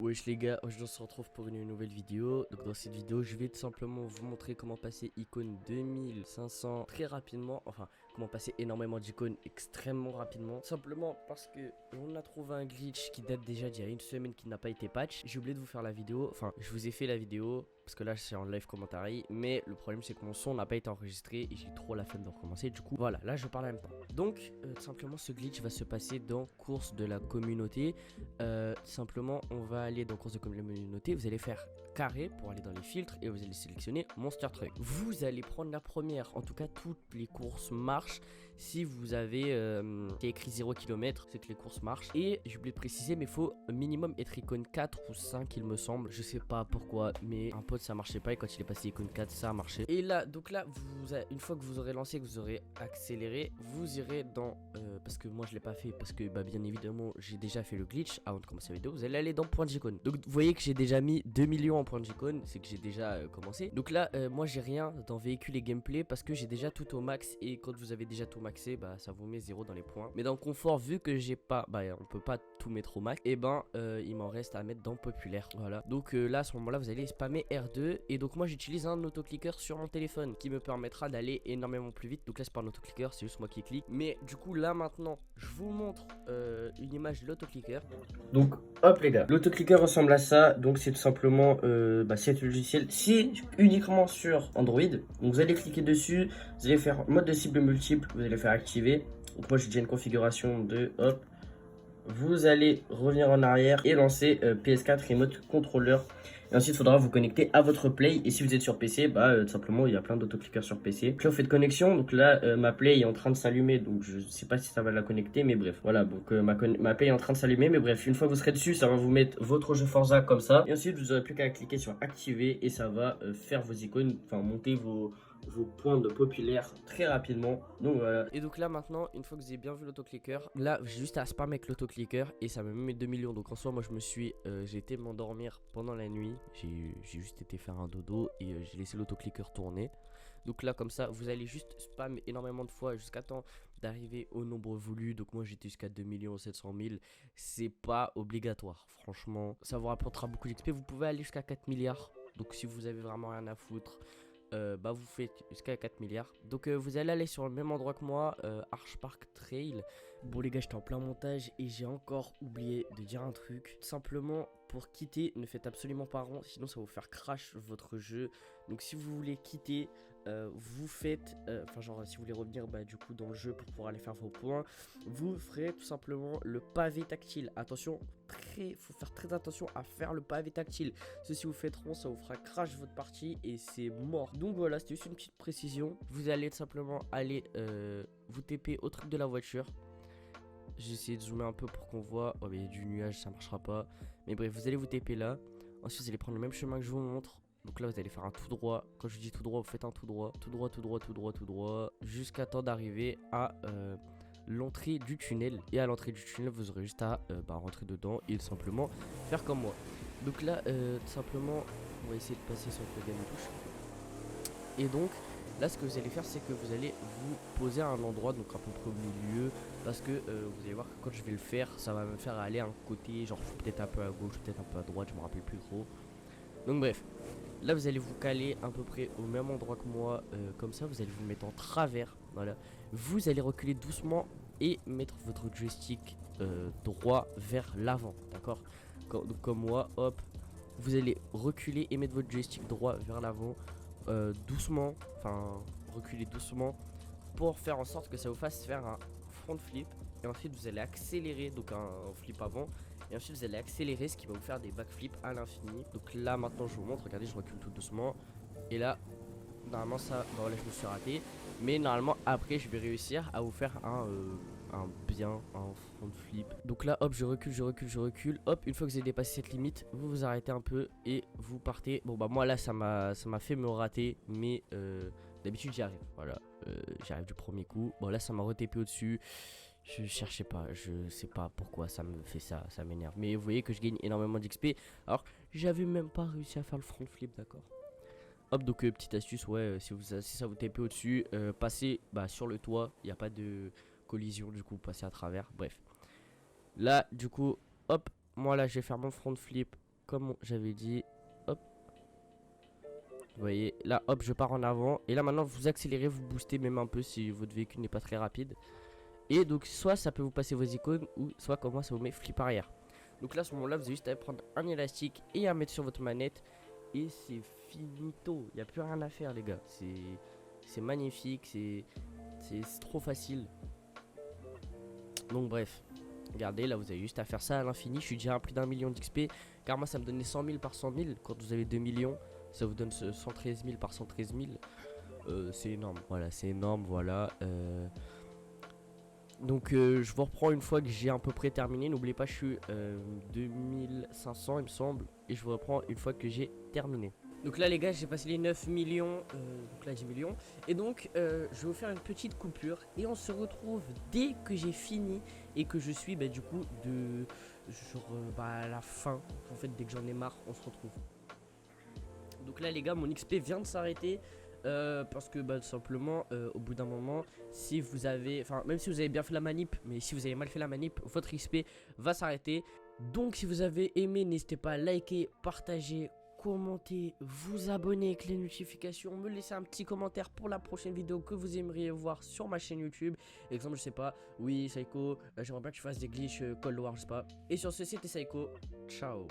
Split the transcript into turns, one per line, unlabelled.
Wesh les gars, aujourd'hui on se retrouve pour une nouvelle vidéo. Donc dans cette vidéo je vais tout simplement vous montrer comment passer icône 2500 très rapidement. Enfin comment passer énormément d'icônes extrêmement rapidement. Simplement parce que on a trouvé un glitch qui date déjà d'il y a une semaine qui n'a pas été patch. J'ai oublié de vous faire la vidéo, enfin je vous ai fait la vidéo parce que là c'est en live commentary. Mais le problème c'est que mon son n'a pas été enregistré et j'ai trop la flemme de recommencer. Du coup voilà, là je parle en même temps. Donc tout simplement ce glitch va se passer dans course de la communauté. Simplement on va aller dans course de communauté, vous allez faire carré pour aller dans les filtres et vous allez sélectionner Monster Truck. Vous allez prendre la première, en tout cas toutes les courses marchent. Si vous avez écrit 0 km, c'est que les courses marchent. Et j'ai oublié de préciser, mais il faut minimum être icône 4 ou 5 il me semble. Je sais pas pourquoi, mais un pote ça marchait pas et quand il est passé icône 4 ça a marché. Et là, donc là, une fois que vous aurez lancé, que vous aurez accéléré, vous irez dans, parce que moi je l'ai pas fait, parce que bah, bien évidemment j'ai déjà fait le glitch avant de commencer la vidéo. Vous allez aller dans point d'icône. Donc vous voyez que j'ai déjà mis 2 millions en point d'icône, c'est que j'ai déjà commencé. Donc là, moi j'ai rien dans véhicule et gameplay parce que j'ai déjà tout au max. Et quand vous avez déjà tout maxé, bah ça vous met 0 dans les points. Mais dans confort, vu que j'ai pas, bah on peut pas tout mettre au max, et ben il m'en reste à mettre dans populaire. Voilà. Donc là à ce moment là vous allez spammer R2. Et donc moi j'utilise un autoclicker sur mon téléphone qui me permettra d'aller énormément plus vite. Donc là c'est pas un autoclicker, c'est juste moi qui clique. Mais du coup là maintenant je vous montre une image de l'autoclicker. Donc hop les gars, l'autoclicker ressemble à ça. Donc c'est tout simplement c'est logiciel, c'est uniquement sur Android. Donc vous allez cliquer dessus, vous allez faire mode de cible multiple, vous allez faire activer. Donc moi j'ai déjà une configuration de hop. Vous allez revenir en arrière et lancer PS4 Remote Controller. Et ensuite, il faudra vous connecter à votre Play. Et si vous êtes sur PC, tout simplement, il y a plein d'autoclickers sur PC. Donc là, vous faites connexion. Donc là, ma Play est en train de s'allumer. Donc je sais pas si ça va la connecter, mais bref. Voilà, donc ma Play est en train de s'allumer. Mais bref, une fois que vous serez dessus, ça va vous mettre votre jeu Forza comme ça. Et ensuite, vous n'aurez plus qu'à cliquer sur activer. Et ça va faire vos icônes, enfin monter vos points de populaire très rapidement. Donc voilà. Et donc là maintenant, une fois que vous avez bien vu l'autoclicker, là j'ai juste à spam avec l'autoclicker et ça me met 2 millions. Donc en soi moi je me suis j'ai été m'endormir pendant la nuit. J'ai juste été faire un dodo et j'ai laissé l'autoclicker tourner. Donc là comme ça vous allez juste spam énormément de fois jusqu'à temps d'arriver au nombre voulu. Donc moi j'étais jusqu'à 2 700 000. C'est pas obligatoire. Franchement ça vous rapportera beaucoup d'XP. Vous pouvez aller jusqu'à 4 milliards. Donc si vous avez vraiment rien à foutre, vous faites jusqu'à 4 milliards. Donc vous allez aller sur le même endroit que moi, Archpark Trail. Bon les gars, j'étais en plein montage et j'ai encore oublié de dire un truc. Simplement pour quitter, ne faites absolument pas rond, sinon ça va vous faire crash votre jeu. Donc si vous voulez quitter, vous faites, si vous voulez revenir du coup dans le jeu pour pouvoir aller faire vos points, vous ferez tout simplement le pavé tactile. Attention, faut faire très attention à faire le pavé tactile. Si vous faites rond, ça vous fera crash votre partie et c'est mort. Donc voilà, c'était juste une petite précision. Vous allez tout simplement aller vous TP au truc de la voiture. J'ai essayé de zoomer un peu pour qu'on voit. Oh mais il y a du nuage, ça marchera pas. Mais bref, vous allez vous TP là. Ensuite vous allez prendre le même chemin que je vous montre. Donc là vous allez faire un tout droit. Quand je dis tout droit, vous faites un tout droit. Tout droit, tout droit, tout droit, tout droit. Jusqu'à temps d'arriver à l'entrée du tunnel. Et à l'entrée du tunnel vous aurez juste à rentrer dedans et simplement faire comme moi. Donc là tout simplement on va essayer de passer sur le game touche. Et donc là ce que vous allez faire c'est que vous allez vous poser à un endroit, donc à peu près au milieu, parce que vous allez voir que quand je vais le faire ça va me faire aller à un côté, genre peut-être un peu à gauche, peut-être un peu à droite, je me rappelle plus trop. Donc bref, là vous allez vous caler à peu près au même endroit que moi, comme ça vous allez vous mettre en travers. Voilà, vous allez reculer doucement et mettre votre joystick droit vers l'avant, d'accord. Donc comme moi, hop, vous allez reculer et mettre votre joystick droit vers l'avant, doucement, enfin reculer doucement pour faire en sorte que ça vous fasse faire un front flip. Et ensuite vous allez accélérer, donc un flip avant. Et ensuite vous allez accélérer, ce qui va vous faire des backflips à l'infini. Donc là maintenant je vous montre, regardez, je recule tout doucement. Et là, normalement ça, bon là je me suis raté. Mais normalement après je vais réussir à vous faire un front flip. Donc là hop, je recule, je recule, je recule. Hop, une fois que vous avez dépassé cette limite, vous vous arrêtez un peu et vous partez. Bon bah moi là ça m'a fait me rater, mais d'habitude j'y arrive. Voilà, j'y arrive du premier coup. Bon là ça m'a re-TP au-dessus. Je cherchais pas, je sais pas pourquoi ça me fait ça, ça m'énerve. Mais vous voyez que je gagne énormément d'XP. Alors j'avais même pas réussi à faire le front flip, d'accord. Hop, donc petite astuce, ouais, si ça vous TP au-dessus, passez sur le toit, il n'y a pas de collision, du coup, passez à travers, bref. Là, du coup, hop, moi là, je vais faire mon front flip comme j'avais dit, hop. Vous voyez, là, hop, je pars en avant. Et là, maintenant, vous accélérez, vous boostez même un peu si votre véhicule n'est pas très rapide. Et donc, soit ça peut vous passer vos icônes, ou soit comme moi, ça vous met flip arrière. Donc là, à ce moment-là, vous avez juste à prendre un élastique et à mettre sur votre manette. Et c'est finito. Il n'y a plus rien à faire, les gars. C'est magnifique, c'est trop facile. Donc bref, regardez, là vous avez juste à faire ça à l'infini. Je suis déjà à plus d'1 million d'XP, car moi ça me donnait 100 000 par 100 000. Quand vous avez 2 millions, ça vous donne 113 000 par 113 000. C'est énorme, voilà, c'est énorme, voilà. Donc je vous reprends une fois que j'ai à peu près terminé. N'oubliez pas, je suis 2500 il me semble. Et je vous reprends une fois que j'ai terminé. Donc là les gars, j'ai passé les 9 millions, donc là 10 millions. Et donc je vais vous faire une petite coupure. Et on se retrouve dès que j'ai fini. Et que je suis du coup de genre à la fin. En fait dès que j'en ai marre, on se retrouve. Donc là les gars, mon XP vient de s'arrêter. Parce que tout simplement au bout d'un moment, si vous avez, enfin même si vous avez bien fait la manip, mais si vous avez mal fait la manip, votre XP va s'arrêter. Donc si vous avez aimé, n'hésitez pas à liker, partager, commenter, vous abonner avec les notifications, me laisser un petit commentaire pour la prochaine vidéo que vous aimeriez voir sur ma chaîne YouTube. Exemple, je sais pas, oui Psycho, j'aimerais bien que tu fasses des glitches Cold War, je sais pas. Et sur ce, c'était Psycho, ciao.